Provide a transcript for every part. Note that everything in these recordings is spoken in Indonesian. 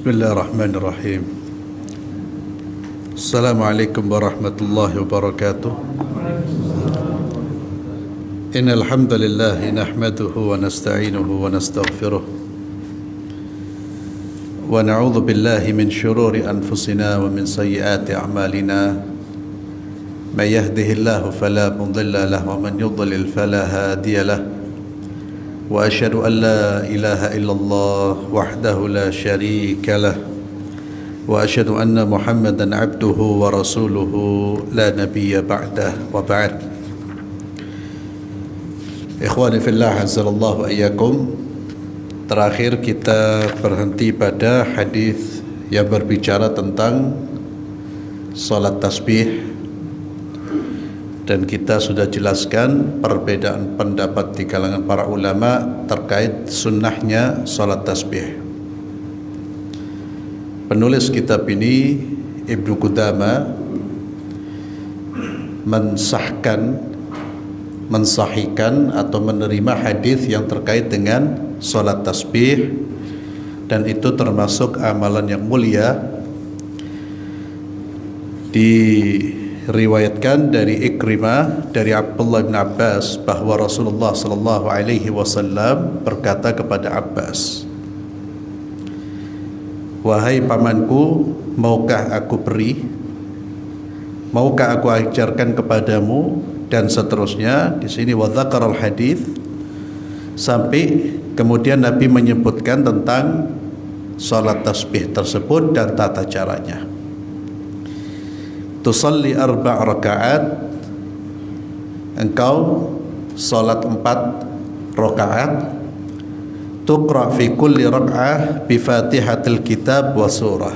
Bismillahirrahmanirrahim. Assalamualaikum warahmatullahi wabarakatuh. Innal hamdalillah nahmaduhu wa nasta'inuhu wa nastaghfiruh wa na'udzu billahi min shururi anfusina wa min sayyiati a'malina. May yahdihillahu fala mudilla lahu wa man yudlil fala hadiya lahu. Wa asyhadu an la ilaha illallah wahdahu la syarika lah wa asyhadu anna Muhammadan abduhu wa rasuluhu la nabiyya ba'dah wa ba'd. Ikhwani fillah, azzalallahu iyyakum. Terakhir kita berhenti pada hadis yang berbicara tentang salat tasbih, dan kita sudah jelaskan perbedaan pendapat di kalangan para ulama terkait sunnahnya salat tasbih. Penulis kitab ini, Ibnu Qudamah, mensahihkan atau menerima hadis yang terkait dengan salat tasbih, dan itu termasuk amalan yang mulia. Diriwayatkan dari Ikrimah dari Abdullah bin Abbas bahwa Rasulullah sallallahu alaihi wasallam berkata kepada Abbas, "Wahai pamanku, maukah aku beri? Maukah aku ajarkan kepadamu?" Dan seterusnya. Di sini wa dzakaral hadis, sampai kemudian Nabi menyebutkan tentang salat tasbih tersebut dan tata caranya. Tusalli 4 rakaat, engkau salat 4 rakaat. Tuqra fi kulli rak'ah bi Fatihatil Kitab wa surah,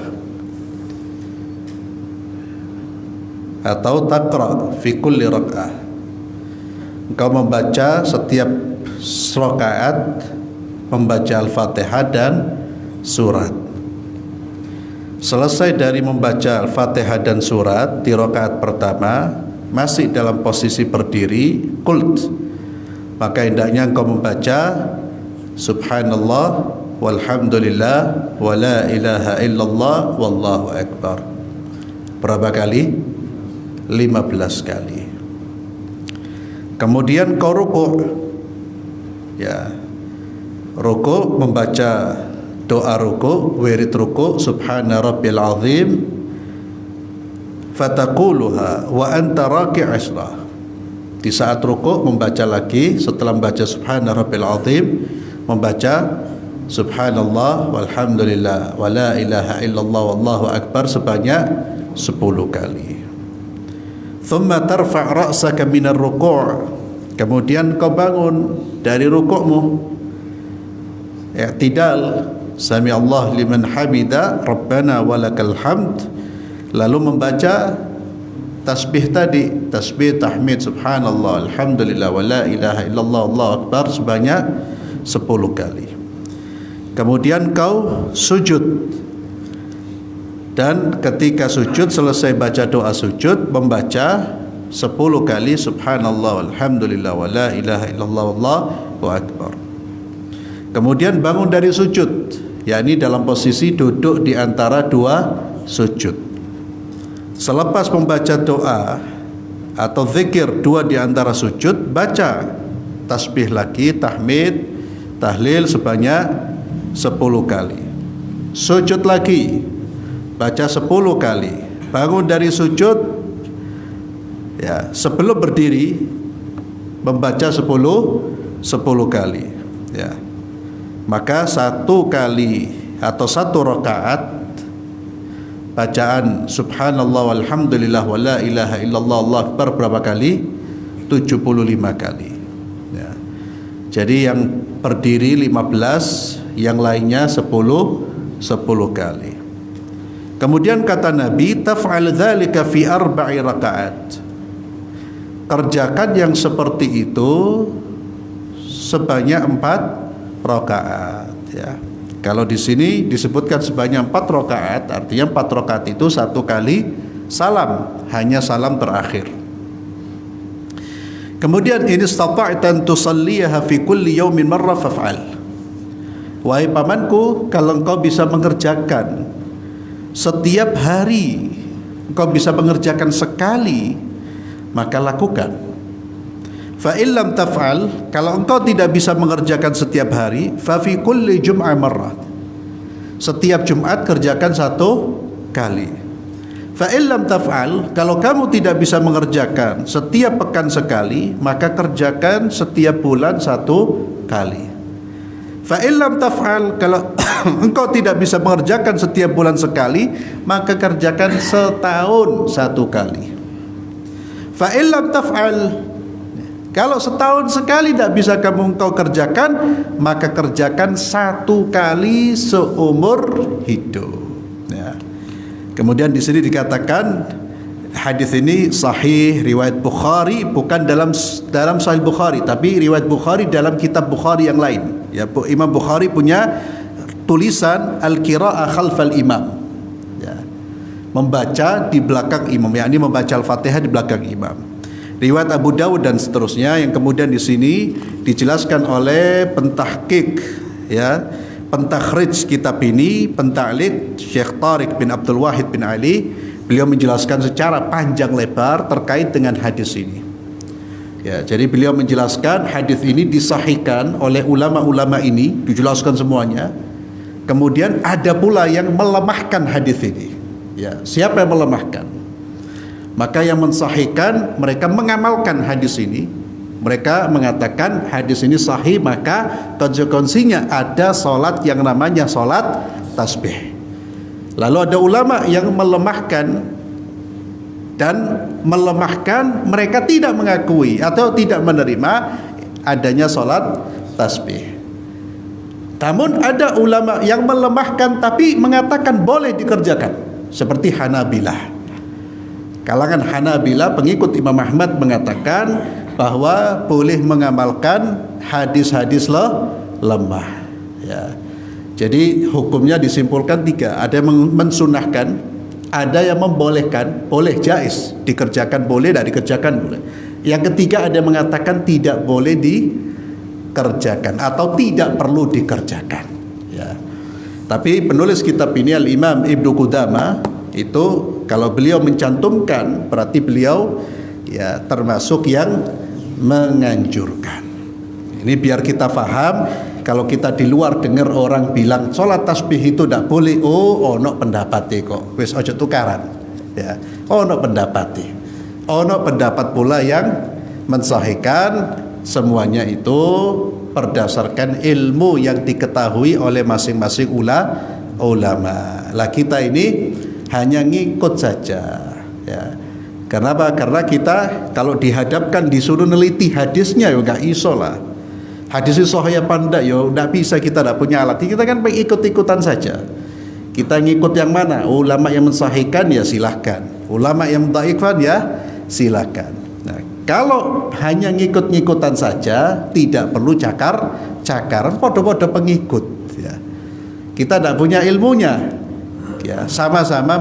atau taqra fi kulli rak'ah, engkau membaca setiap rakaat membaca Al-Fatihah dan surat. Selesai dari membaca Al-Fatihah dan surat di rakaat pertama, masih dalam posisi berdiri, qult, maka hendaknya engkau membaca Subhanallah walhamdulillah wa la ilaha illallah wallahu akbar. Berapa kali? 15 kali. Kemudian kau rukuk. Ya. Rukuk, membaca doa ruku, wirid ruku, subhana rabbil azim, fataquluha wa anta raki' asra. Di saat ruku membaca lagi, setelah membaca subhana rabbil azim, membaca subhanallah walhamdulillah wa la ilaha illallah wallahu akbar sebanyak 10 kali. Thumma tarfa' ra'saka minar ruku', kemudian kau bangun dari rukukmu, i'tidal, Sami Allah liman hamida, Rabbana walakal hamd, lalu membaca tasbih tadi, tasbih tahmid subhanallah alhamdulillah wa la ilaha illallah Allahu akbar sebanyak 10 kali. Kemudian kau sujud, dan ketika sujud selesai baca doa sujud membaca 10 kali subhanallah alhamdulillah wa la ilaha illallah Allahu akbar. Kemudian bangun dari sujud, yakni dalam posisi duduk di antara 2 sujud. Selepas membaca doa atau zikir 2 di antara sujud, baca tasbih lagi, tahmid, tahlil sebanyak 10 kali. Sujud lagi, baca 10 kali. Bangun dari sujud, ya, sebelum berdiri membaca 10 kali, ya. Maka 1 kali atau 1 rakaat bacaan subhanallah walhamdulillah wa la ilaha illallah Allahu akbar berapa kali? 75 kali, ya. Jadi yang berdiri 15, yang lainnya 10 kali. Kemudian kata Nabi, taf'al dzalika fi 4 rakaat. Kerjakan yang seperti itu sebanyak 4 rakaat, ya. Kalau di sini disebutkan sebanyak 4 rakaat, artinya 4 rakaat itu 1 kali salam, hanya salam terakhir. Kemudian in istata'tan tusalliha fi kulli yaumin marra faf'al. Wahai pamanku, kalau engkau bisa mengerjakan setiap hari engkau bisa mengerjakan sekali, maka lakukan. Fa illam taf'al, kalau engkau tidak bisa mengerjakan setiap hari, fa fi kulli jum'ah marrah, setiap Jumat kerjakan 1 kali. Fa illam taf'al, kalau kamu tidak bisa mengerjakan setiap pekan sekali, maka kerjakan setiap bulan 1 kali. Fa illam taf'al, kalau engkau tidak bisa mengerjakan setiap bulan sekali, maka kerjakan setahun 1 kali. Fa illam taf'al, kalau setahun sekali tidak bisa engkau kerjakan, maka kerjakan 1 kali seumur hidup. Ya. Kemudian di sini dikatakan hadis ini sahih riwayat Bukhari, bukan dalam Sahih Bukhari, tapi riwayat Bukhari dalam kitab Bukhari yang lain. Ya, Imam Bukhari punya tulisan al-qiraah khalfal imam. Ya. Membaca di belakang imam, yakni membaca Al-Fatihah di belakang imam. Riwayat Abu Dawud dan seterusnya, yang kemudian di sini dijelaskan oleh pentahqiq, ya, pentakhrij kitab ini, penta'liq Syekh Tariq bin Abdul Wahid bin Ali. Beliau menjelaskan secara panjang lebar terkait dengan hadis ini. Ya, jadi beliau menjelaskan hadis ini disahihkan oleh ulama-ulama ini, dijelaskan semuanya. Kemudian ada pula yang melemahkan hadis ini. Ya, siapa yang melemahkan? Maka yang mensahihkan, mereka mengamalkan hadis ini. Mereka mengatakan hadis ini sahih, maka konsekuensinya ada solat yang namanya solat tasbih. Lalu ada ulama yang melemahkan, dan melemahkan mereka tidak mengakui atau tidak menerima adanya solat tasbih. Namun ada ulama yang melemahkan tapi mengatakan boleh dikerjakan, seperti Hanabilah. Kalangan Hanabilah pengikut Imam Ahmad mengatakan bahwa boleh mengamalkan hadis-hadis lemah. Ya. Jadi hukumnya disimpulkan 3. Ada yang mensunahkan, ada yang membolehkan, boleh jaiz, dikerjakan boleh, tidak dikerjakan boleh. Yang ketiga ada yang mengatakan tidak boleh dikerjakan atau tidak perlu dikerjakan. Ya. Tapi penulis kitab ini Al-Imam Ibnu Qudamah itu, kalau beliau mencantumkan, berarti beliau ya termasuk yang menganjurkan. Ini biar kita paham. Kalau kita di luar dengar orang bilang sholat tasbih itu tidak boleh, ono pendapatnya kok, wis ojo tukaran. Ya, ono pendapatnya. Ono pendapat pula yang mensahihkan semuanya itu berdasarkan ilmu yang diketahui oleh masing-masing ulama. Lah kita ini hanya ngikut saja, ya. Kenapa? Karena kita kalau dihadapkan disuruh neliti hadisnya, ya nggak iso lah. Hadis itu sahih apa enggak, ya nggak bisa, kita tidak punya alat. Kita kan ikut-ikutan saja. Kita ngikut yang mana? Ulama yang mensahihkan ya silahkan, ulama yang dhaifan ya silahkan. Nah, kalau hanya ngikut-ngikutan saja, tidak perlu cakaran, podo-podo pengikut. Ya. Kita tidak punya ilmunya. Ya, sama-sama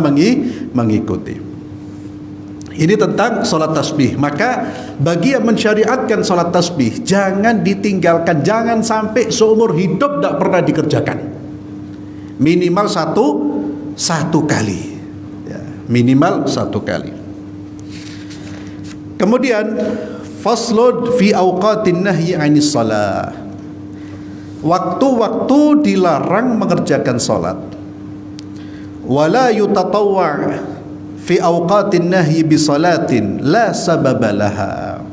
mengikuti. Ini tentang sholat tasbih. Maka bagi yang mensyariatkan sholat tasbih, jangan ditinggalkan, jangan sampai seumur hidup tidak pernah dikerjakan. Minimal satu kali, ya, minimal 1 kali. Kemudian faslun fi awqatin nahyi 'anis shalah. Waktu-waktu dilarang mengerjakan sholat. Wala yutatawwa' fi awqatin nahyi bi salatin la sababalaha.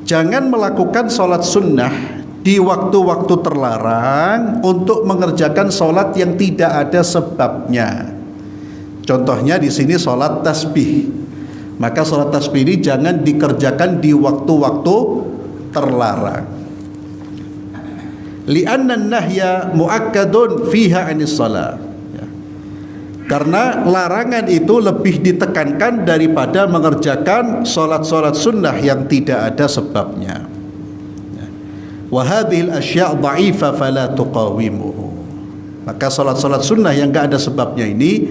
Jangan melakukan sholat sunnah di waktu-waktu terlarang untuk mengerjakan sholat yang tidak ada sebabnya. Contohnya di sini sholat tasbih. Maka sholat tasbih ini jangan dikerjakan di waktu-waktu terlarang. Li'anna an-nahya mu'akkadun fiha 'anis shalah. Karena larangan itu lebih ditekankan daripada mengerjakan sholat-sholat sunnah yang tidak ada sebabnya. Wa hadhil asya' dha'ifa fala tuqawimuhu. Maka sholat-sholat sunnah yang tidak ada sebabnya ini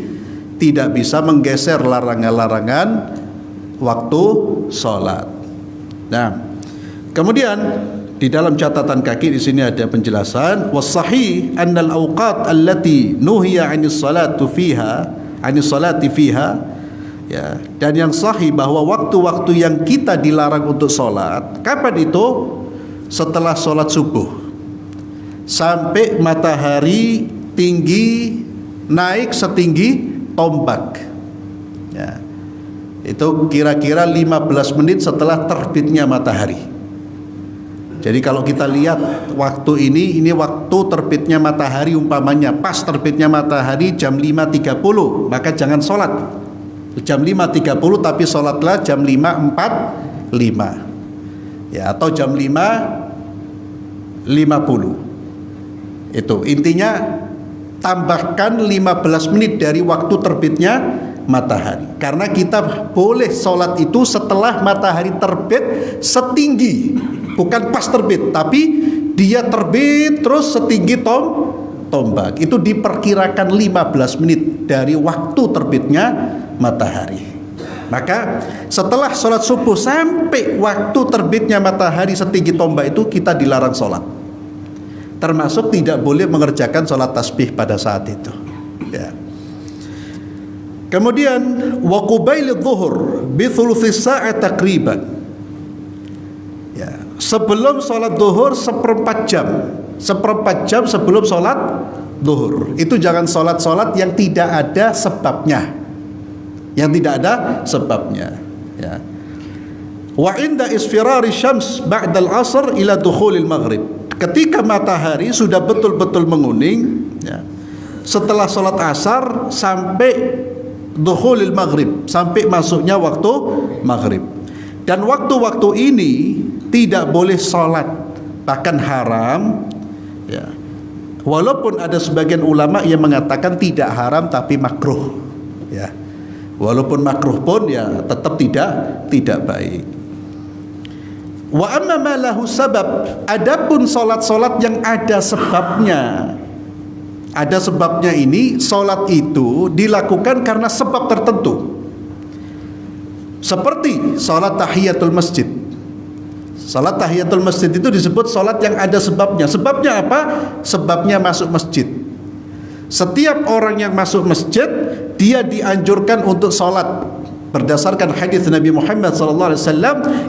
tidak bisa menggeser larangan-larangan waktu sholat. Nah, kemudian di dalam catatan kaki di sini ada penjelasan, was sahih annal awqat allati nuhiya 'anis salatu fiha anis salati fiha, ya. Dan yang sahih bahwa waktu-waktu yang kita dilarang untuk sholat, kapan itu? Setelah sholat subuh sampai matahari tinggi, naik setinggi tombak, ya. Itu kira-kira 15 menit setelah terbitnya matahari. Jadi kalau kita lihat waktu ini waktu terbitnya matahari, umpamanya pas terbitnya matahari jam 5.30, maka jangan sholat jam 5.30, tapi sholatlah jam 5.45, ya, atau jam 5.50. Itu intinya, tambahkan 15 menit dari waktu terbitnya matahari, karena kita boleh sholat itu setelah matahari terbit setinggi, bukan pas terbit, tapi dia terbit terus setinggi tombak. Itu diperkirakan 15 menit dari waktu terbitnya matahari. Maka setelah sholat subuh sampai waktu terbitnya matahari setinggi tombak itu kita dilarang sholat, termasuk tidak boleh mengerjakan sholat tasbih pada saat itu, ya. Kemudian wa qubailidz zuhur bi thuluthi sa'at takriban, ya, sebelum sholat zuhur seperempat jam sebelum sholat zuhur. Itu jangan sholat yang tidak ada sebabnya, ya. Wa inda isfirari syams ba'dal asr ila dukhulil maghrib, ketika matahari sudah betul-betul menguning, ya, setelah sholat asar sampai dukhulil maghrib, sampai masuknya waktu maghrib. Dan waktu-waktu ini tidak boleh sholat, bahkan haram, ya. Walaupun ada sebagian ulama yang mengatakan tidak haram tapi makruh, ya. Walaupun makruh pun ya tetap tidak baik. Wa amma ma lahu sabab, adapun sholat-sholat yang ada sebabnya. Ada sebabnya ini, sholat itu dilakukan karena sebab tertentu. Seperti sholat tahiyatul masjid. Sholat tahiyatul masjid itu disebut sholat yang ada sebabnya. Sebabnya apa? Sebabnya masuk masjid. Setiap orang yang masuk masjid, dia dianjurkan untuk sholat. Berdasarkan hadis Nabi Muhammad SAW,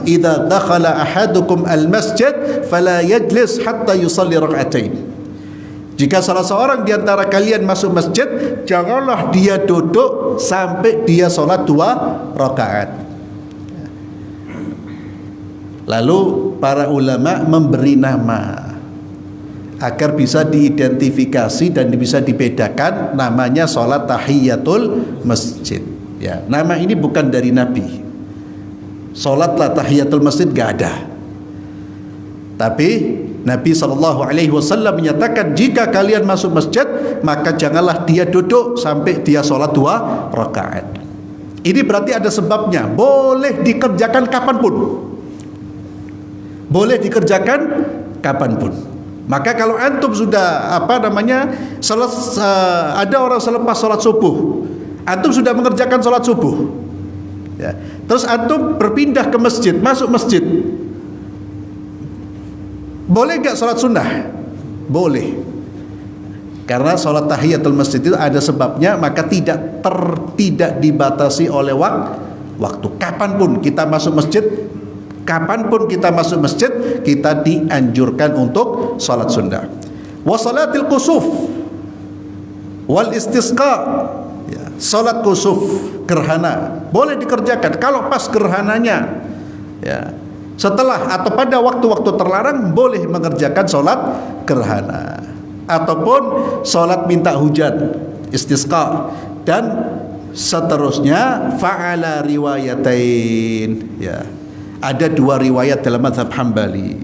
"Idza dakhala ahadukum al-masjid fala yajlis hatta yusalli rak'atain." Jika salah seorang di antara kalian masuk masjid, janganlah dia duduk sampai dia sholat 2 rakaat. Lalu para ulama memberi nama agar bisa diidentifikasi dan bisa dibedakan, namanya sholat tahiyatul masjid, ya. Nama ini bukan dari Nabi. Sholatlah tahiyatul masjid gak ada. Tapi Nabi SAW menyatakan, jika kalian masuk masjid, maka janganlah dia duduk sampai dia sholat 2 rakaat. Ini berarti ada sebabnya. Boleh dikerjakan kapanpun. Boleh dikerjakan kapanpun. Maka kalau antum sudah ada orang selepas sholat subuh, antum sudah mengerjakan sholat subuh, ya. Terus antum berpindah ke masjid, masuk masjid, boleh gak sholat sunnah? Boleh. Karena sholat tahiyatul masjid itu ada sebabnya, maka tidak dibatasi oleh waktu. Kapanpun kita masuk masjid, kita dianjurkan untuk sholat sunnah. Wa salatil kusuf wal istisqa, ya, sholat kusuf, gerhana, boleh dikerjakan kalau pas gerhananya, ya. Setelah atau pada waktu-waktu terlarang boleh mengerjakan sholat gerhana, ataupun sholat minta hujan, istisqa, dan seterusnya. Fa'ala riwayatain, ya. Ada 2 riwayat dalam mazhab Hambali,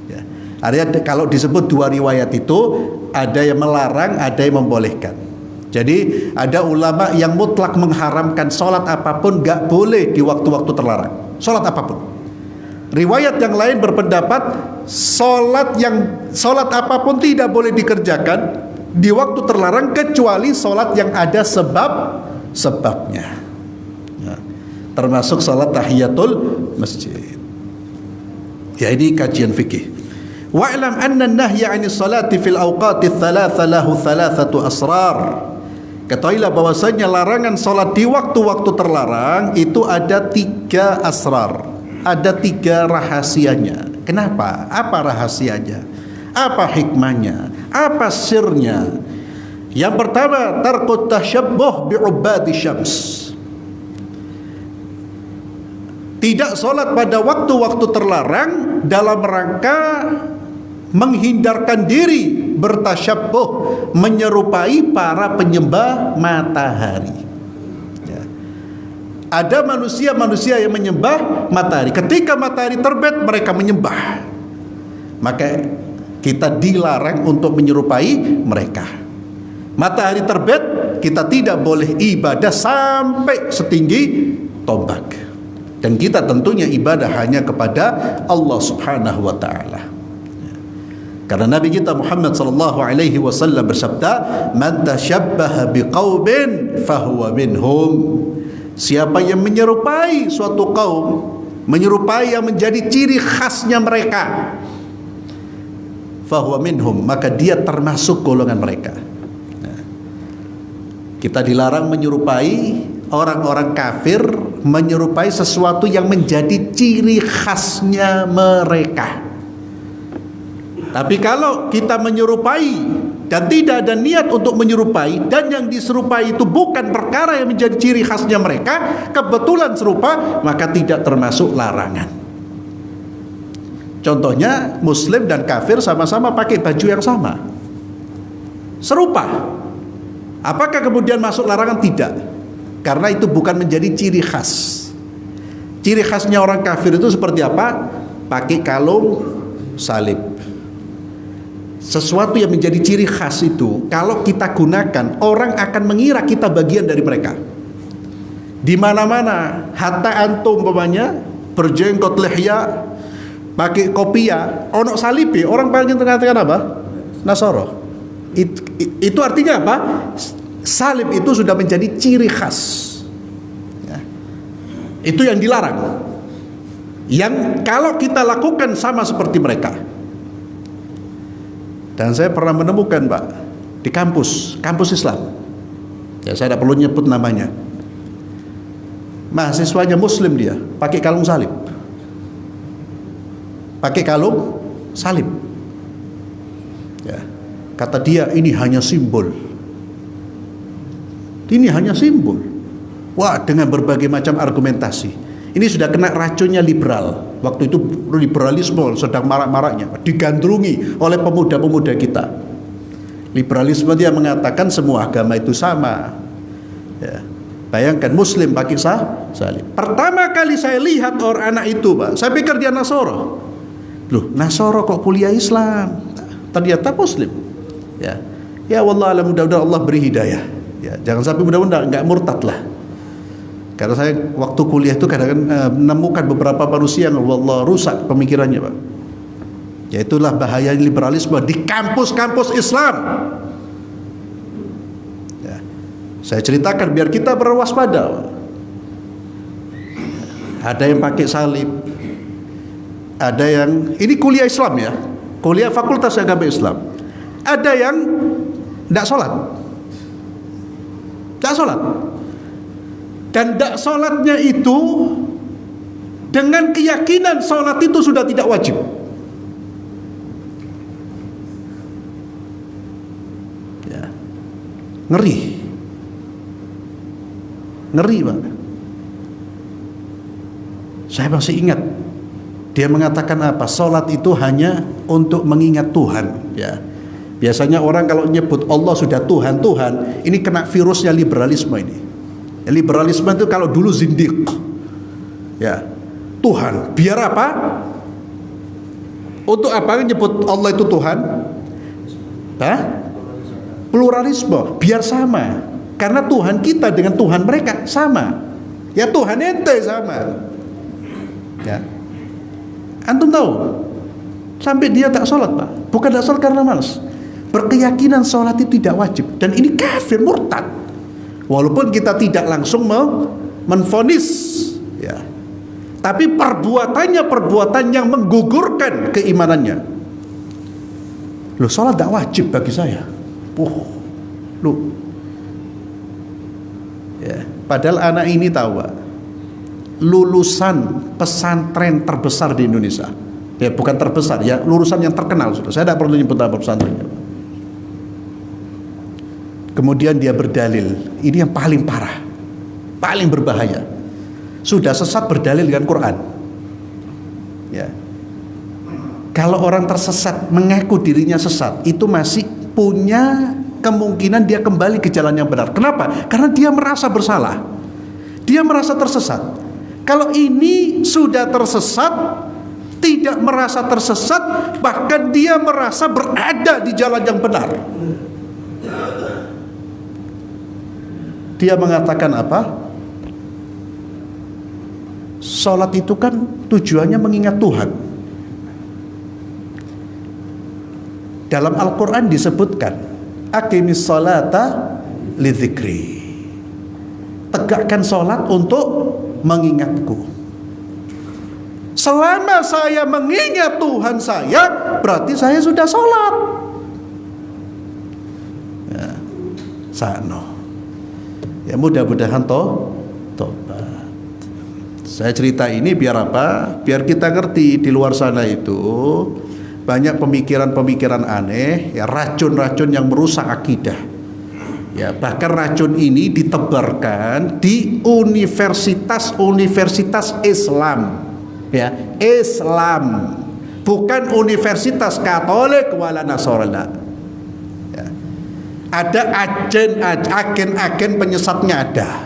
ya. Artinya kalau disebut 2 riwayat itu, ada yang melarang, ada yang membolehkan. Jadi ada ulama yang mutlak mengharamkan sholat apapun gak boleh di waktu-waktu terlarang, sholat apapun. Riwayat yang lain berpendapat sholat apapun tidak boleh dikerjakan di waktu terlarang kecuali sholat yang ada sebabnya, ya. Termasuk sholat tahiyatul masjid. Ya, ini kajian fikih. Wa'lam anna an-nahya 'anis salati fil awqati thalatha lahu thalathatu asrar. Ketahuilah bahwasanya larangan sholat di waktu-waktu terlarang itu ada 3 asrar, ada 3 rahasianya. Kenapa? Apa rahasianya? Apa hikmahnya? Apa sirnya? Yang pertama, tarkut tasyabbuh bi'ubadi syams. Tidak sholat pada waktu-waktu terlarang dalam rangka menghindarkan diri bertasyabbuh, menyerupai para penyembah matahari. Ya. Ada manusia-manusia yang menyembah matahari. Ketika matahari terbit, mereka menyembah. Maka kita dilarang untuk menyerupai mereka. Matahari terbit, kita tidak boleh ibadah sampai setinggi tombak. Dan kita tentunya ibadah hanya kepada Allah Subhanahu wa taala. Karena Nabi kita Muhammad sallallahu alaihi wasallam bersabda, "Man tashabbaha biqaumin fahuwa minhum." Siapa yang menyerupai suatu kaum, menyerupai yang menjadi ciri khasnya mereka, fahuwa minhum, maka dia termasuk golongan mereka. Nah, kita dilarang menyerupai orang-orang kafir, menyerupai sesuatu yang menjadi ciri khasnya mereka. Tapi kalau kita menyerupai dan tidak ada niat untuk menyerupai, dan yang diserupai itu bukan perkara yang menjadi ciri khasnya mereka, kebetulan serupa, maka tidak termasuk larangan. Contohnya, muslim dan kafir sama-sama pakai baju yang sama, serupa. Apakah kemudian masuk larangan? Tidak, karena itu bukan menjadi ciri khas. Ciri khasnya orang kafir itu seperti apa? Pakai kalung salib. Sesuatu yang menjadi ciri khas itu, kalau kita gunakan, orang akan mengira kita bagian dari mereka. Di mana-mana, hatta antum umpamanya berjenggot lihya, pakai kopiah, ono salibe, orang paling mengatakan apa? Nasoro. Itu artinya apa? Salib itu sudah menjadi ciri khas. Ya. Itu yang dilarang. Yang kalau kita lakukan sama seperti mereka. Dan saya pernah menemukan, Pak, di kampus Islam. Ya, saya tidak perlu nyebut namanya. Mahasiswanya muslim, dia pakai kalung salib. Pakai kalung salib. Ya. Kata dia, ini hanya simbol. Ini hanya simbol. Wah, dengan berbagai macam argumentasi. Ini sudah kena racunnya liberal. Waktu itu liberalisme sedang marak-maraknya, digandrungi oleh pemuda-pemuda kita. Liberalisme dia mengatakan semua agama itu sama. Ya. Bayangkan muslim pakai salib. Pertama kali saya lihat orang anak itu, Pak, saya pikir dia Nasoro. Loh, Nasoro kok kuliah Islam? Ternyata muslim. Ya, ya wallah alam, mudah-mudahan Allah beri hidayah. Ya, jangan sampai mudah-mudahan enggak murtad lah. Karena saya waktu kuliah itu kadang-kadang menemukan beberapa manusia yang Allah rusak pemikirannya, Pak. Ya, itulah bahaya liberalisme di kampus-kampus Islam. Ya, saya ceritakan biar kita berwaspada, Pak. Ada yang pakai salib, ada yang ini kuliah Islam ya, kuliah Fakultas Agama Islam. Ada yang tidak sholat, dan tidak sholatnya itu dengan keyakinan sholat itu sudah tidak wajib. Ya. Ngeri, Pak. Saya masih ingat dia mengatakan apa? Sholat itu hanya untuk mengingat Tuhan. Ya. Biasanya orang kalau nyebut Allah sudah Tuhan, ini kena virusnya liberalisme ini. Liberalisme itu kalau dulu zindiq, ya, Tuhan, biar apa? Untuk apa nyebut Allah itu Tuhan? Hah? Pluralisme, biar sama. Karena Tuhan kita dengan Tuhan mereka sama. Ya, Tuhan ente sama. Ya, antum tahu? Sampai dia tak sholat, Pak. Bukan tak sholat karena malas. Berkeyakinan sholat itu tidak wajib. Dan ini kafir, murtad. Walaupun kita tidak langsung menvonis, ya, tapi perbuatannya perbuatan yang menggugurkan keimanannya. Loh, sholat tidak wajib bagi saya. Loh, Ya, padahal anak ini tahu, Pak, lulusan pesantren terbesar di Indonesia. Ya, bukan terbesar, ya lulusan yang terkenal sudah. Saya tidak perlu nyebut apa pesantrennya. Kemudian dia berdalil, ini yang paling parah, paling berbahaya. Sudah sesat berdalil dengan Quran. Ya. Kalau orang tersesat mengaku dirinya sesat, itu masih punya kemungkinan dia kembali ke jalan yang benar. Kenapa? Karena dia merasa bersalah. Dia merasa tersesat. Kalau ini sudah tersesat, tidak merasa tersesat, bahkan dia merasa berada di jalan yang benar. Dia mengatakan apa? Salat itu kan tujuannya mengingat Tuhan. Dalam Al-Quran disebutkan, aqimis salata lidzikri. Tegakkan salat untuk mengingatku. Selama saya mengingat Tuhan saya, berarti saya sudah salat. Ya, sano. Ya mudah-mudahan tobat. Saya cerita ini biar apa? Biar kita ngerti di luar sana itu banyak pemikiran-pemikiran aneh, ya racun-racun yang merusak akidah. Ya, bahkan racun ini ditebarkan di universitas Islam. Ya, Islam. Bukan universitas Katolik wala Nasrani. Ya. Ada agen penyesatnya ada.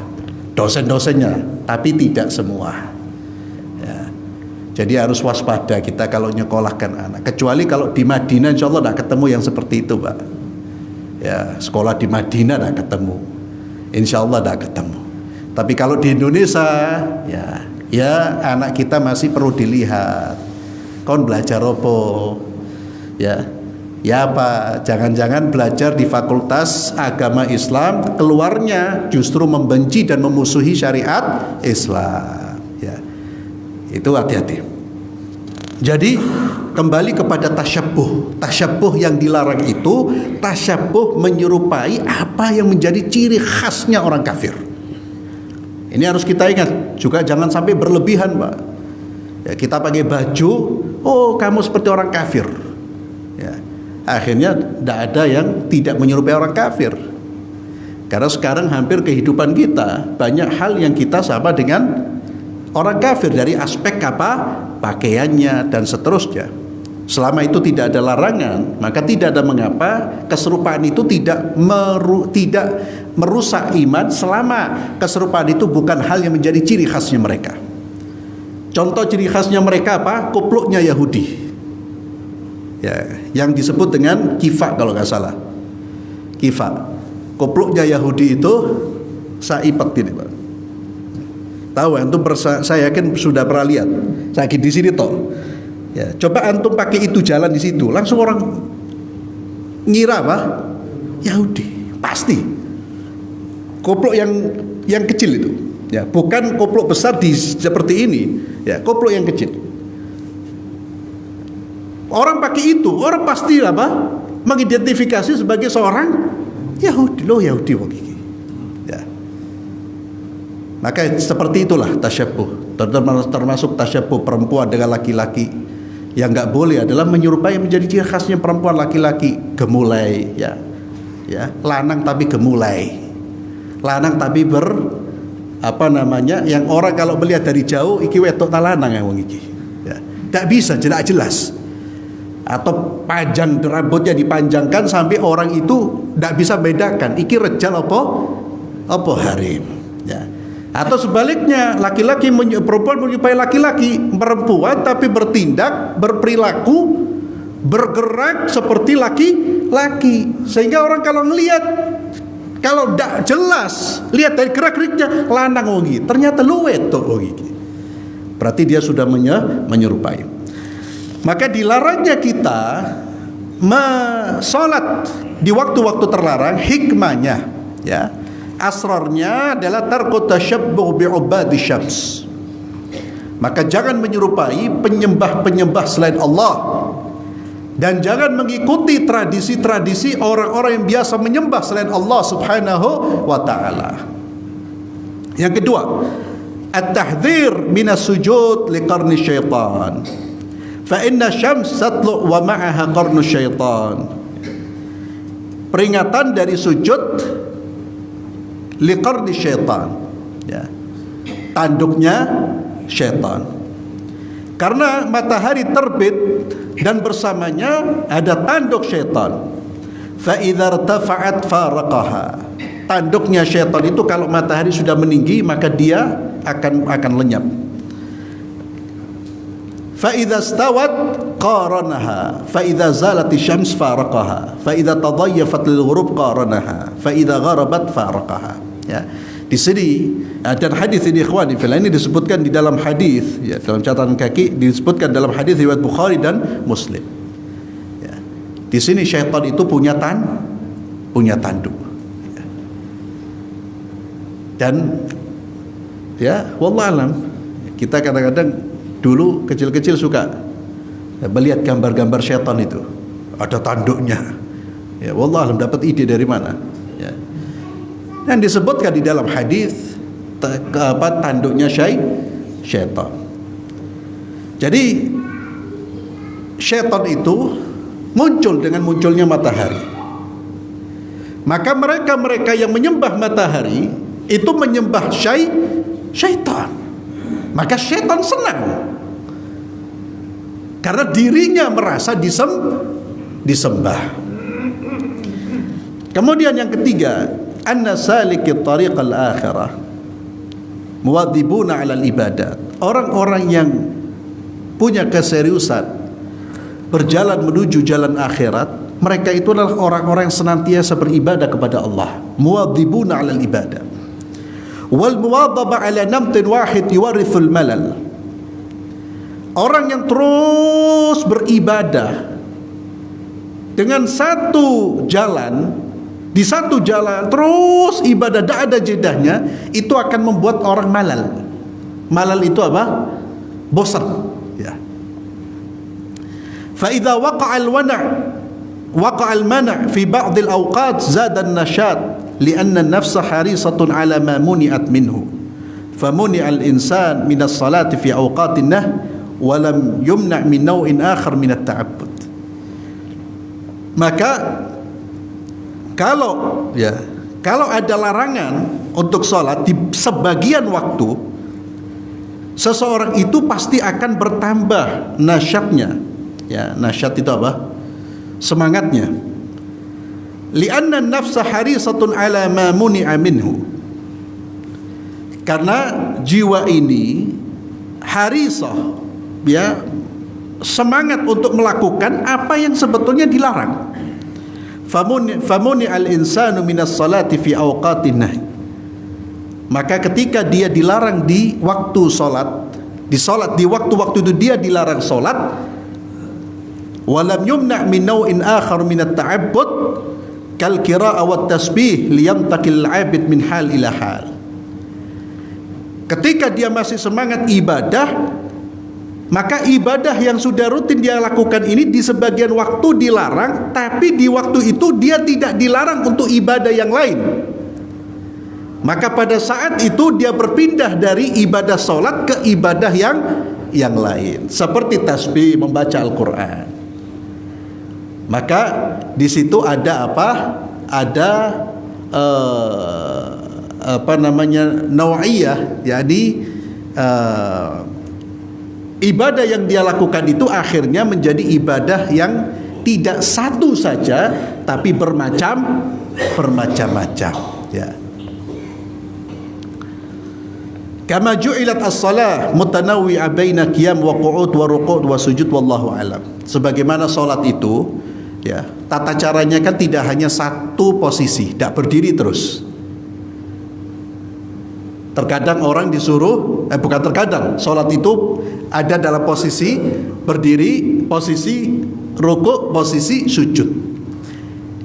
Dosen-dosennya, tapi tidak semua. Jadi harus waspada kita kalau nyekolahkan anak. Kecuali kalau di Madinah, insya Allah tidak ketemu yang seperti itu, Pak. Ya, sekolah di Madinah tidak ketemu. Insya Allah tidak ketemu. Tapi kalau di Indonesia, ya anak kita masih perlu dilihat. Kon belajar apa? Ya Pak, jangan-jangan belajar di Fakultas Agama Islam, keluarnya justru membenci dan memusuhi syariat Islam. Ya. Itu hati-hati. Jadi kembali kepada tasyabbuh. Tasyabbuh yang dilarang itu tasyabbuh menyerupai apa yang menjadi ciri khasnya orang kafir. Ini harus kita ingat. Juga jangan sampai berlebihan, Pak. Ya, kita pakai baju, oh kamu seperti orang kafir. Ya. Akhirnya tidak ada yang tidak menyerupai orang kafir. Karena sekarang hampir kehidupan kita banyak hal yang kita sama dengan orang kafir dari aspek apa? Pakaiannya dan seterusnya. Selama itu tidak ada larangan, maka tidak ada mengapa keserupaan itu tidak merusak iman selama keserupaan itu bukan hal yang menjadi ciri khasnya mereka. Contoh ciri khasnya mereka apa? Kupluknya Yahudi. Ya, yang disebut dengan kifah kalau nggak salah. Kifah. Kupluknya Yahudi itu saipak ini, Pak. Tahu antum, saya yakin sudah pernah lihat. Saya yakin di sini toh. Ya, coba antum pakai itu jalan di situ, langsung orang ngira apa? Yahudi, pasti. Koplok yang kecil itu, ya, bukan koplok besar seperti ini, ya, koplok yang kecil. Orang pakai itu, orang pasti apa? Mengidentifikasi sebagai seorang Yahudi, loh Yahudi begini. Maka seperti itulah tasyabbuh, termasuk tasyabbuh perempuan dengan laki-laki. Yang nggak boleh adalah menyerupai menjadi ciri khasnya perempuan laki-laki, gemulai, ya, lanang tapi gemulai, lanang tapi yang orang kalau melihat dari jauh iki wetok ta lanang ya wong iki, ya, nggak bisa jelas. Atau panjang rambutnya dipanjangkan sampai orang itu nggak bisa bedakan iki rejal apa harim, ya. Atau sebaliknya, perempuan menyerupai laki-laki, perempuan tapi bertindak, berperilaku, bergerak seperti laki-laki, sehingga orang kalau ngelihat, kalau tidak jelas lihat dari gerak-geriknya lanang wongi, ternyata luwet tuh wongi. Berarti dia sudah menyerupai. Maka dilarangnya kita sholat di waktu-waktu terlarang, hikmahnya, ya. Asrarnya adalah tarku tasyabbuh bi'ubadi syams. Maka jangan menyerupai penyembah-penyembah selain Allah, dan jangan mengikuti tradisi-tradisi orang-orang yang biasa menyembah selain Allah subhanahu wa ta'ala. Yang kedua, at-tahdhir minas sujud liqarni syaitan. Fa inna syams tatlu wa ma'aha qarnu syaitan. Peringatan dari sujud liqarni syaitan, ya, tanduknya syaitan. Karena matahari terbit dan bersamanya ada tanduk syaitan. Fa idza irtafa'at faraqaha. Tanduknya syaitan itu kalau matahari sudah meninggi maka dia akan lenyap. Fa idza stawat qaranaha, fa idza zalat asy-syams faraqaha, fa idza tadayyafat lil ghurub qaranaha, fa idza gharabat faraqaha. Ya. Di sini dan hadis ini ikhwani fillah ini disebutkan di dalam hadis, ya, dalam catatan kaki disebutkan dalam hadis riwayat Bukhari dan Muslim. Ya. Di sini syaitan itu punya tanduk. Ya. Dan ya, wallahualam, kita kadang-kadang dulu kecil-kecil suka melihat gambar-gambar syaitan itu, ada tanduknya. Ya, wallahualam dapat ide dari mana? Ya. Yang disebutkan di dalam hadis tanduknya syaitan. Jadi syaitan itu muncul dengan munculnya matahari. Maka mereka yang menyembah matahari itu menyembah syaitan. Maka syaitan senang karena dirinya merasa disembah. Kemudian yang ketiga, anna saliki tariqal akhirah muwadhibuna 'ala al-ibadat. Orang-orang yang punya keseriusan berjalan menuju jalan akhirat, mereka itu adalah orang-orang yang senantiasa beribadah kepada Allah. Muwadhibuna 'ala al-ibadat. Wal muwadhaba 'ala namtin wahid yuwarithul malal. Orang yang terus beribadah dengan satu jalan, di satu jalan terus ibadah, tidak ada jedahnya, itu akan membuat orang malal. Malal itu apa? Bosan. Ya. Fa idza waqa'a al-mana' fi ba'd al-awqat zada an-nashat li'anna an-nafsa harisatun 'ala ma muni'at minhu. Famuni'a al-insan min as-salati fi awqatin nah wa lam yumna' min naw'in akhar min at-ta'abbud. Maka kalau ada larangan untuk sholat di sebagian waktu, seseorang itu pasti akan bertambah nasyatnya. Ya, nasyat itu apa? Semangatnya. Li'anna an-nafsa harisatun 'ala ma muni'a minhu. Karena jiwa ini harisah, ya, semangat untuk melakukan apa yang sebetulnya dilarang. Famuni al-insanu minas salati fi awqatin nahi. Maka ketika dia dilarang di waktu salat, di waktu-waktu itu dia dilarang salat, walam yumna' min naw'in akhar min at-ta'abbud kal qira'ah wat tasbih liyamtaqil al-'abid min hal ila hal. Ketika dia masih semangat ibadah, maka ibadah yang sudah rutin dia lakukan ini di sebagian waktu dilarang, tapi di waktu itu dia tidak dilarang untuk ibadah yang lain. Maka pada saat itu dia berpindah dari ibadah sholat ke ibadah yang lain, seperti tasbih, membaca Al-Quran. Maka di situ ada apa? Ada naw'iyah, jadi ibadah yang dia lakukan itu akhirnya menjadi ibadah yang tidak satu saja, tapi bermacam-macam. Ya. Kama ju'ilat as-salah mutanawwi'a baina qiyam wa qu'ud wa ruku' wa sujud wallahu alam. Sebagaimana salat itu, ya, tata caranya kan tidak hanya satu posisi, tidak berdiri terus. Terkadang orang disuruh, bukan terkadang, salat itu ada dalam posisi berdiri, posisi rukuk, posisi sujud.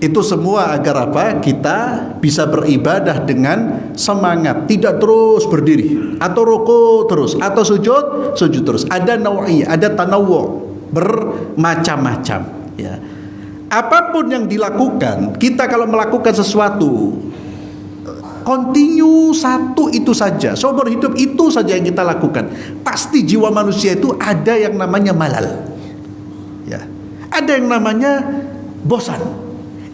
Itu semua agar apa? Kita bisa beribadah dengan semangat, tidak terus berdiri, atau rukuk terus, atau sujud terus. Ada naw'i, ada tanawwu', bermacam-macam. Ya. Apapun yang dilakukan, kita kalau melakukan sesuatu continue satu itu saja, seumur hidup itu saja yang kita lakukan, pasti jiwa manusia itu ada yang namanya malal, ya, ada yang namanya bosan.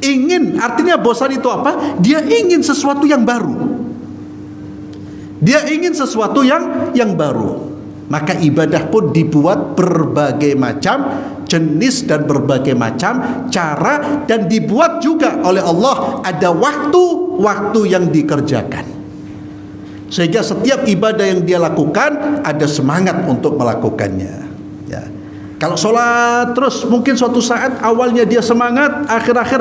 Ingin, artinya bosan itu apa? Dia ingin sesuatu yang baru, dia ingin sesuatu yang baru. Maka ibadah pun dibuat berbagai macam jenis dan berbagai macam cara, dan dibuat juga oleh Allah ada waktu yang dikerjakan, sehingga setiap ibadah yang dia lakukan ada semangat untuk melakukannya, ya. Kalau sholat terus, mungkin suatu saat awalnya dia semangat, akhir-akhir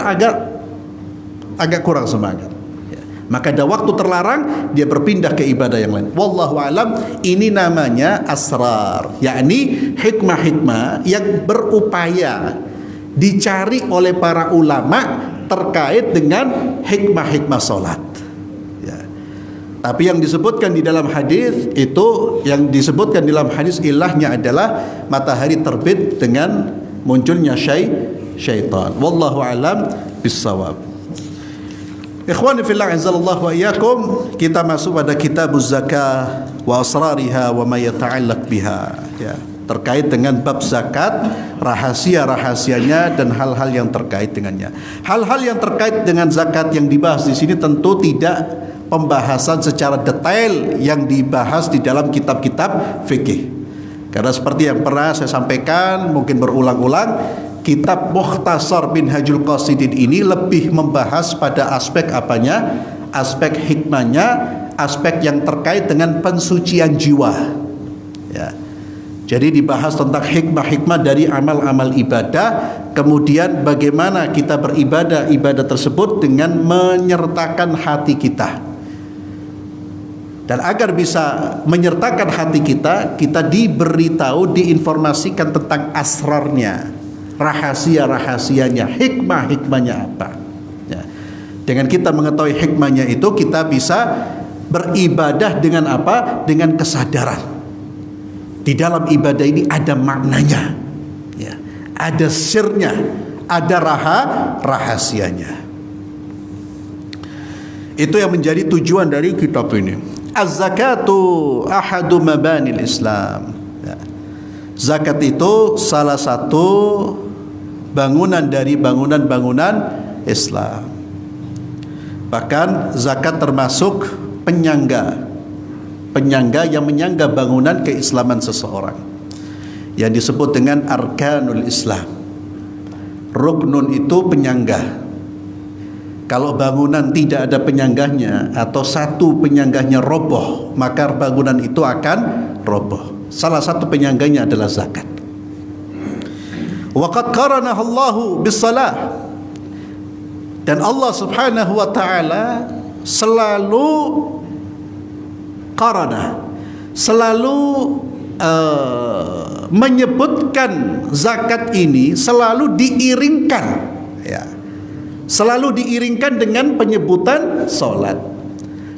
agak kurang semangat, ya. Maka ada waktu terlarang, dia berpindah ke ibadah yang lain. Wallahu alam, ini namanya asrar, yakni hikmah-hikmah yang berupaya dicari oleh para ulama terkait dengan hikmah-hikmah sholat, ya. Tapi yang disebutkan di dalam hadis itu, yang disebutkan di dalam hadis ilahnya adalah matahari terbit dengan munculnya syaitan. Wallahu alam bissawab. Ikhwani fillah azallahu wa iyyakum, kita masuk pada kitabuz zakah wa asrariha wa ma yata'allaq biha, ya, terkait dengan bab zakat, rahasia-rahasianya dan hal-hal yang terkait dengannya. Hal-hal yang terkait dengan zakat yang dibahas di sini tentu tidak pembahasan secara detail yang dibahas di dalam kitab-kitab fikih. Karena seperti yang pernah saya sampaikan mungkin berulang-ulang, kitab Mukhtasar Minhajul Qasidin ini lebih membahas pada aspek apanya? Aspek hikmahnya, aspek yang terkait dengan pensucian jiwa, ya. Jadi dibahas tentang hikmah-hikmah dari amal-amal ibadah, kemudian bagaimana kita beribadah, ibadah tersebut dengan menyertakan hati kita. Dan agar bisa menyertakan hati kita, kita diberitahu, diinformasikan tentang asrarnya, rahasia-rahasianya, hikmah-hikmahnya apa, ya. Dengan kita mengetahui hikmahnya itu, kita bisa beribadah dengan apa? Dengan kesadaran. Di dalam ibadah ini ada maknanya, ya, ada sirnya, ada rahasianya. Itu yang menjadi tujuan dari kitab ini. Az-zakatu ahadu mabanil Islam, ya. Zakat itu salah satu bangunan dari bangunan-bangunan Islam. Bahkan zakat termasuk penyangga yang menyangga bangunan keislaman seseorang, yang disebut dengan arkanul Islam. Ruknun itu penyangga. Kalau bangunan tidak ada penyanggahnya atau satu penyanggahnya roboh, maka bangunan itu akan roboh. Salah satu penyangganya adalah zakat. Wa qad qaranahu Allahu bis-shalah. Dan Allah Subhanahu wa taala selalu menyebutkan zakat ini selalu diiringkan, ya, selalu diiringkan dengan penyebutan solat.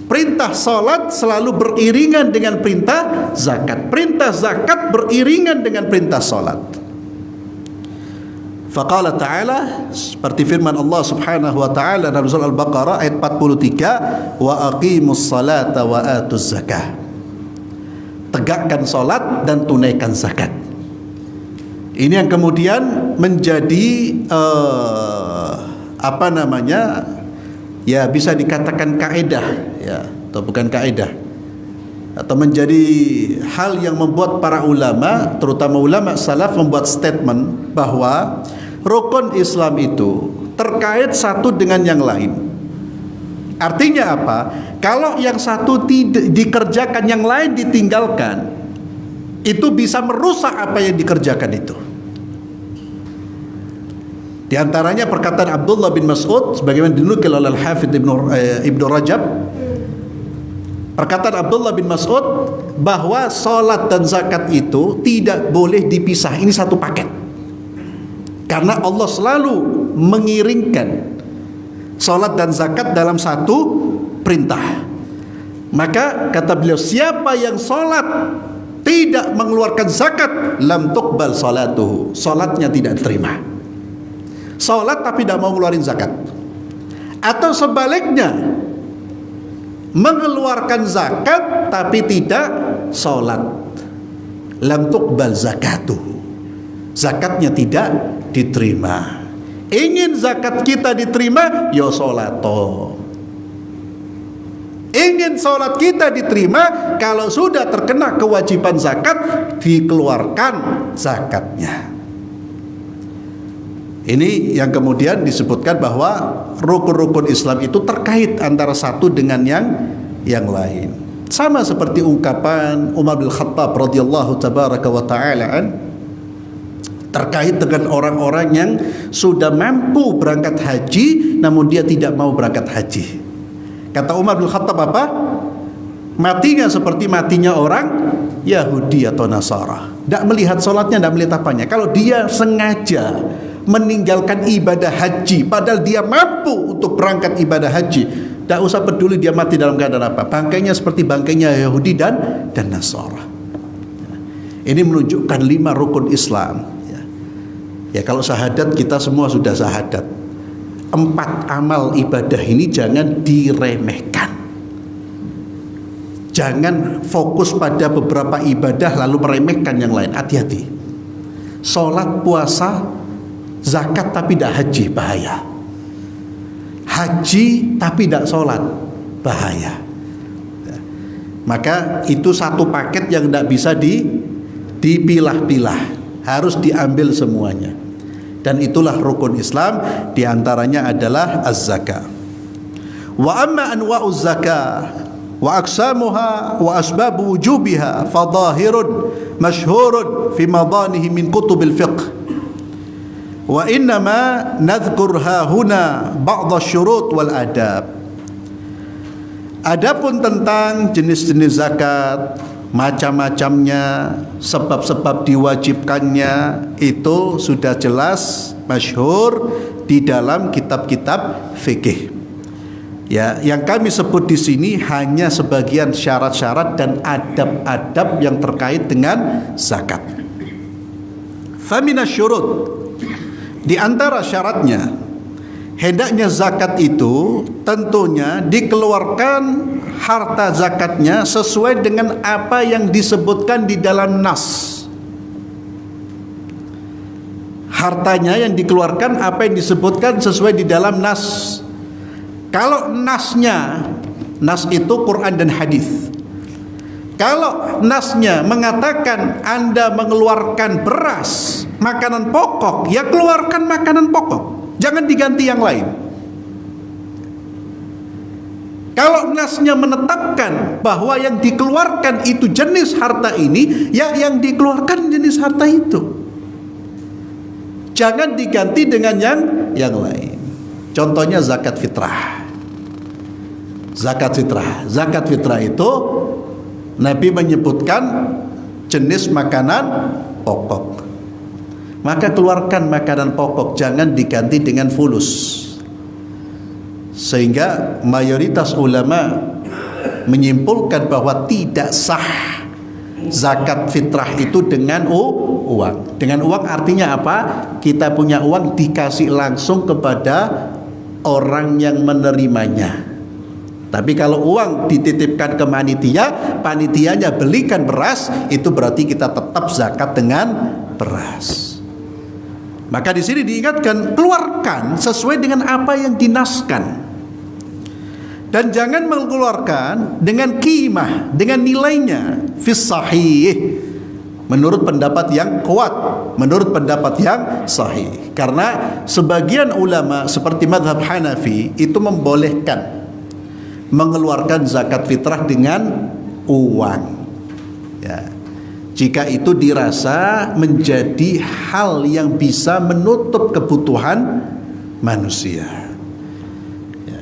Perintah solat selalu beriringan dengan perintah zakat. Perintah zakat beriringan dengan perintah solat. Faqala ta'ala, seperti firman Allah Subhanahu wa ta'ala dalam surah Al-Baqarah ayat 43, wa aqimus salata wa atuz zakah. Tegakkan salat dan tunaikan zakat. Ini yang kemudian menjadi ya bisa dikatakan kaidah, ya, atau bukan kaidah, atau menjadi hal yang membuat para ulama, terutama ulama salaf, membuat statement bahwa rukun Islam itu terkait satu dengan yang lain. Artinya apa? Kalau yang satu tidak dikerjakan, yang lain ditinggalkan, itu bisa merusak apa yang dikerjakan itu. Di antaranya perkataan Abdullah bin Mas'ud sebagaimana dinukil oleh Al-Hafidz Ibnu Rajab. Perkataan Abdullah bin Mas'ud bahwa salat dan zakat itu tidak boleh dipisah. Ini satu paket. Karena Allah selalu mengiringkan salat dan zakat dalam satu perintah. Maka kata beliau, siapa yang salat tidak mengeluarkan zakat, lam tuqbal salatuhu, salatnya tidak diterima. Salat tapi tidak mau ngeluarin zakat. Atau sebaliknya, mengeluarkan zakat tapi tidak sholat, lam tuqbal zakatuhu, zakatnya tidak diterima. Ingin zakat kita diterima, ya sholato. Ingin sholat kita diterima, kalau sudah terkena kewajiban zakat, dikeluarkan zakatnya. Ini yang kemudian disebutkan bahwa rukun-rukun Islam itu terkait antara satu dengan yang lain. Sama seperti ungkapan Umar bin Khattab radhiyallahu tabaraka wa ta'ala terkait dengan orang-orang yang sudah mampu berangkat haji namun dia tidak mau berangkat haji. Kata Umar bin Khattab apa? Matinya seperti matinya orang Yahudi atau Nasara. Tidak melihat sholatnya, tidak melihat apanya. Kalau dia sengaja meninggalkan ibadah haji padahal dia mampu untuk berangkat ibadah haji, tidak usah peduli dia mati dalam keadaan apa, bangkainya seperti bangkainya Yahudi dan Nasara. Ini menunjukkan 5 rukun Islam. Ya kalau syahadat kita semua sudah syahadat. 4 amal ibadah ini jangan diremehkan. Jangan fokus pada beberapa ibadah lalu meremehkan yang lain. Hati-hati. Sholat, puasa, zakat tapi tidak haji, bahaya. Haji tapi tidak sholat, bahaya. Maka itu satu paket yang tidak bisa dipilah-pilah, harus diambil semuanya. Dan itulah rukun Islam, diantaranya adalah az-zakah. Wa amma anwa'uz zakah wa aqsamuha wa asbabu wujubiha fadhahirun masyhurun fi madanihi min kutubil fiqh. Wa innama nadhkurha huna ba'd asy-syurut wal adab. Adapun tentang jenis-jenis zakat, macam-macamnya, sebab-sebab diwajibkannya, itu sudah jelas masyhur di dalam kitab-kitab fikih. Ya, yang kami sebut di sini hanya sebagian syarat-syarat dan adab-adab yang terkait dengan zakat. Famina syurut, di antara syaratnya, hendaknya zakat itu tentunya dikeluarkan harta zakatnya sesuai dengan apa yang disebutkan di dalam nas. Hartanya yang dikeluarkan apa yang disebutkan sesuai di dalam nas. Kalau nasnya, nas itu Quran dan hadis. Kalau nasnya mengatakan Anda mengeluarkan beras, makanan pokok, ya keluarkan makanan pokok. Jangan diganti yang lain. Kalau nasnya menetapkan bahwa yang dikeluarkan itu jenis harta ini, ya yang dikeluarkan jenis harta itu. Jangan diganti dengan yang lain. Contohnya zakat fitrah. Zakat fitrah. Zakat fitrah itu Nabi menyebutkan jenis makanan pokok. Maka keluarkan makanan pokok, jangan diganti dengan fulus. Sehingga mayoritas ulama menyimpulkan bahwa tidak sah zakat fitrah itu dengan uang. Dengan uang artinya apa? Kita punya uang dikasih langsung kepada orang yang menerimanya. Tapi kalau uang dititipkan ke panitia, panitianya belikan beras, itu berarti kita tetap zakat dengan beras. Maka di sini diingatkan, keluarkan sesuai dengan apa yang dinaskan. Dan jangan mengeluarkan dengan qimah, dengan nilainya fis sahih, menurut pendapat yang kuat, menurut pendapat yang sahih. Karena sebagian ulama seperti mazhab Hanafi itu membolehkan mengeluarkan zakat fitrah dengan uang. Ya. Jika itu dirasa menjadi hal yang bisa menutup kebutuhan manusia. Ya.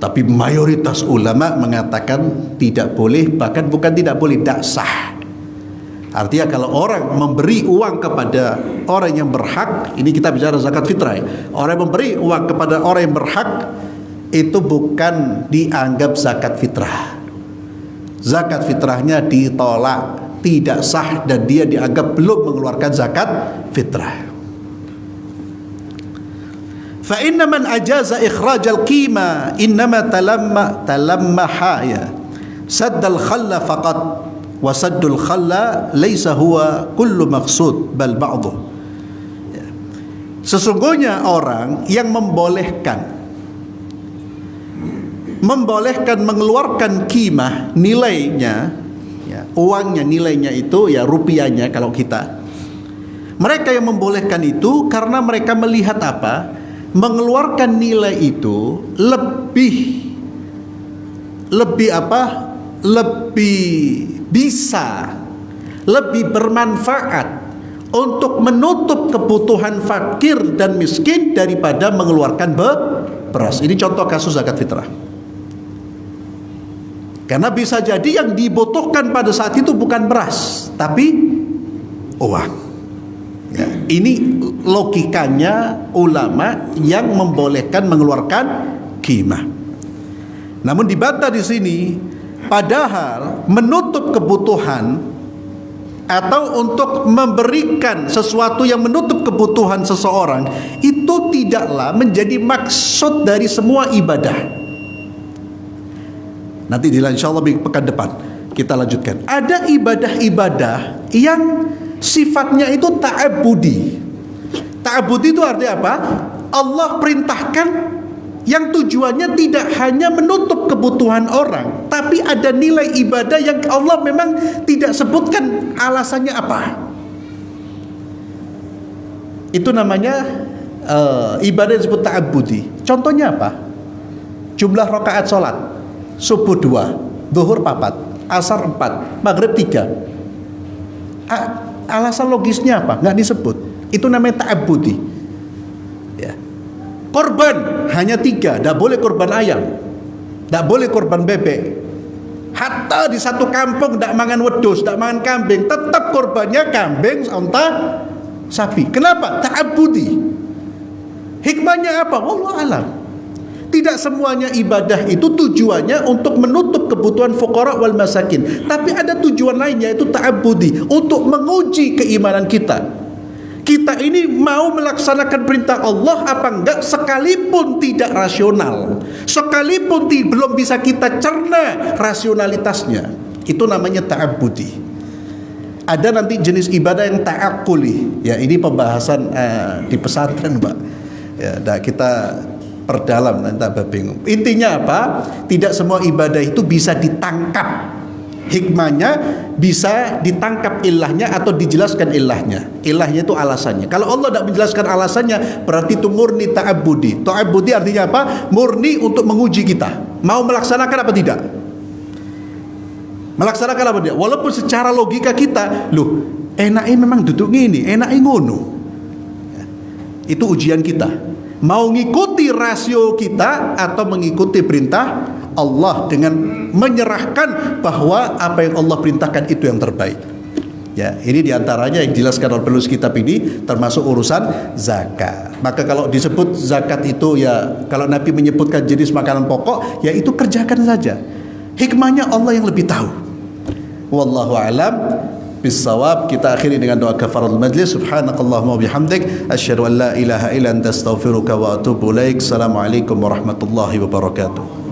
Tapi mayoritas ulama mengatakan tidak boleh, bahkan bukan tidak boleh, tidak sah. Artinya kalau orang memberi uang kepada orang yang berhak, ini kita bicara zakat fitrah ya. Orang yang memberi uang kepada orang yang berhak, itu bukan dianggap zakat fitrah. Zakat fitrahnya ditolak, tidak sah, dan dia dianggap belum mengeluarkan zakat fitrah. Fa inna man ajaza ikhrajal qima innama talammaha ya saddal khalla faqat wa saddul khalla laysa huwa kullu maqsud bal ba'dhu. Sesungguhnya orang yang membolehkan mengeluarkan qimah, nilainya ya, uangnya, nilainya itu ya rupiahnya kalau kita. Mereka yang membolehkan itu karena mereka melihat apa? Mengeluarkan nilai itu lebih apa? Lebih bisa, lebih bermanfaat untuk menutup kebutuhan fakir dan miskin daripada mengeluarkan beras. Ini contoh kasus zakat fitrah. Karena bisa jadi yang dibutuhkan pada saat itu bukan beras, tapi uang. Ya, ini logikanya ulama yang membolehkan mengeluarkan qimah. Namun dibantah di sini, padahal menutup kebutuhan atau untuk memberikan sesuatu yang menutup kebutuhan seseorang itu tidaklah menjadi maksud dari semua ibadah. Nanti insyaallah pekan depan kita lanjutkan. Ada ibadah-ibadah yang sifatnya itu ta'abbudi. Ta'abbudi itu artinya apa? Allah perintahkan yang tujuannya tidak hanya menutup kebutuhan orang, tapi ada nilai ibadah yang Allah memang tidak sebutkan alasannya apa. Itu namanya ibadah yang disebut ta'abbudi. Contohnya apa? Jumlah rakaat salat. Subuh 2, zuhur 4, asar 4, maghrib 3. Alasan logisnya apa? Nggak disebut. Itu namanya ta'abbudi. Ya. Korban hanya 3, tidak boleh korban ayam, tidak boleh korban bebek. Hatta di satu kampung tidak makan wedhus, tidak makan kambing, tetap korbannya kambing, unta, sapi. Kenapa? Ta'abbudi. Hikmahnya apa? Wallahu alam. Tidak semuanya ibadah itu tujuannya untuk menutup kebutuhan fuqara wal masakin, tapi ada tujuan lainnya, itu ta'abbudi, untuk menguji keimanan kita. Kita ini mau melaksanakan perintah Allah apa enggak, sekalipun tidak rasional, sekalipun belum bisa kita cerna rasionalitasnya. Itu namanya ta'abbudi. Ada nanti jenis ibadah yang ta'aqquli. Ya, ini pembahasan di pesantren, Mbak. Ya, kita perdalam, nanti bingung. Intinya apa? Tidak semua ibadah itu bisa ditangkap hikmahnya, bisa ditangkap ilahnya atau dijelaskan ilahnya. Ilahnya itu alasannya. Kalau Allah tidak menjelaskan alasannya, berarti itu murni ta'abbudi. Ta'abbudi artinya apa? Murni untuk menguji kita. Mau melaksanakan apa tidak? Melaksanakan apa tidak? Walaupun secara logika kita, loh, enaknya memang duduk ini, enaknya ngono. Itu ujian kita. Mau ngikuti rasio kita atau mengikuti perintah Allah dengan menyerahkan bahwa apa yang Allah perintahkan itu yang terbaik. Ya, ini diantaranya yang dijelaskan oleh penulis kitab ini, termasuk urusan zakat. Maka kalau disebut zakat itu ya, kalau Nabi menyebutkan jenis makanan pokok, ya itu kerjakan saja. Hikmahnya Allah yang lebih tahu. Wallahu a'lam bisawab. Kita akhiri dengan doa kafaratul majlis. Subhanakallahumma bihamdik asyhadu an la ilaha illa anta astaghfiruka wa atubu ilaik. Assalamualaikum warahmatullahi wabarakatuh.